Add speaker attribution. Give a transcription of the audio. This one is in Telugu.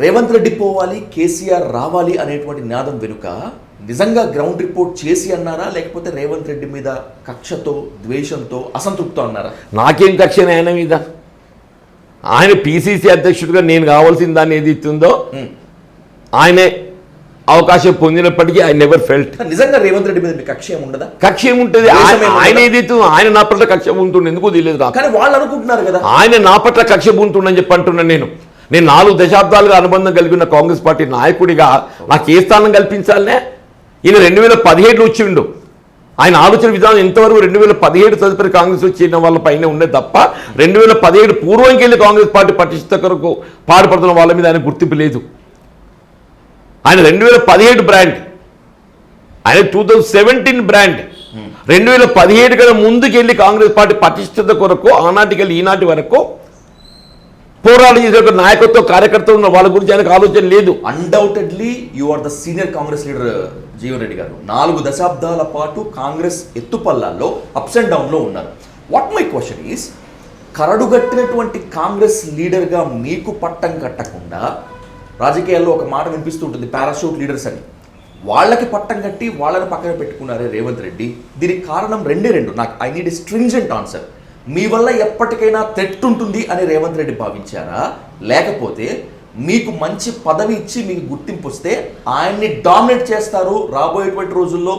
Speaker 1: రేవంత్ రెడ్డి పోవాలి, కేసీఆర్ రావాలి అనేటువంటి నినాదం వెనుక నిజంగా గ్రౌండ్ రిపోర్ట్ చేసి అన్నారా, లేకపోతే రేవంత్ రెడ్డి మీద కక్షతో, ద్వేషంతో, అసంతృప్తితో అన్నారా?
Speaker 2: నాకేం కక్ష ఆయన మీద? ఆయన పిసిసి అధ్యక్షుడిగా నేను కావాల్సిన దాన్ని ఏది ఇస్తుందో ఆయనే అవకాశం పొందినప్పటికీ ఐ నెవర్ ఫెల్ట్.
Speaker 1: నిజంగా రేవంత్ రెడ్డి మీద కక్ష ఏముండదా?
Speaker 2: కక్ష ఏముంటుంది? ఆయన ఏదైతే ఆయన నా పట్ల కక్ష ఉంటుంది ఎందుకో తెలియదు నాకు.
Speaker 1: కానీ వాళ్ళు అనుకుంటున్నారు కదా
Speaker 2: ఆయన నా పట్ల కక్ష ఉంటుందని చెప్పి అంటున్నాను. నేను 4 దశాబ్దాలుగా అనుబంధం కలిగిన కాంగ్రెస్ పార్టీ నాయకుడిగా నాకు ఏ స్థానం కల్పించాలనే? ఈయన 2017 వచ్చిండు. ఆయన ఆలోచన విధానం ఎంతవరకు 2017 తదుపరి కాంగ్రెస్ వచ్చిన వాళ్ళ పైన ఉండే తప్ప 2017 పూర్వంకి వెళ్ళి కాంగ్రెస్ పార్టీ పటిష్ట కొరకు పాటుపడుతున్న వాళ్ళ మీద ఆయన గుర్తింపు లేదు. ఆయన 2017 బ్రాండ్, ఆయన 2017 బ్రాండ్. 2017 కన్నా ముందుకెళ్ళి కాంగ్రెస్ పార్టీ పటిష్టత కొరకు ఆనాటికి వెళ్ళి ఈనాటి వరకు పోరాటం చేసే ఒక నాయకత్వ కార్యకర్త ఉన్న వాళ్ళ గురించి ఆయనకు ఆలోచన లేదు.
Speaker 1: Undoubtedly you are the senior Congress leader Jeevan Reddy garu. 4 దశాబ్దాల పాటు కాంగ్రెస్ ఎత్తుపల్లాల్లో అప్స్ అండ్ డౌన్లో ఉన్నారు. వాట్ మై క్వశ్చన్ ఈస్, కరడుగట్టినటువంటి కాంగ్రెస్ లీడర్గా మీకు పట్టం కట్టకుండా రాజకీయాల్లో ఒక మాట వినిపిస్తూ ఉంటుంది, పారాషూట్ లీడర్స్ అని. వాళ్ళకి పట్టం కట్టి వాళ్ళని పక్కన పెట్టుకున్నారే రేవంత్ రెడ్డి. దీనికి కారణం రెండు. నాకు I need a stringent answer. మీ వల్ల ఎప్పటికైనా థ్రెట్ ఉంటుంది అని రేవంత్ రెడ్డి భావించారా, లేకపోతే మీకు మంచి పదవి ఇచ్చి మీకు గుర్తింపు వస్తే ఆయన్ని డామినేట్ చేస్తారు రాబోయేటువంటి రోజుల్లో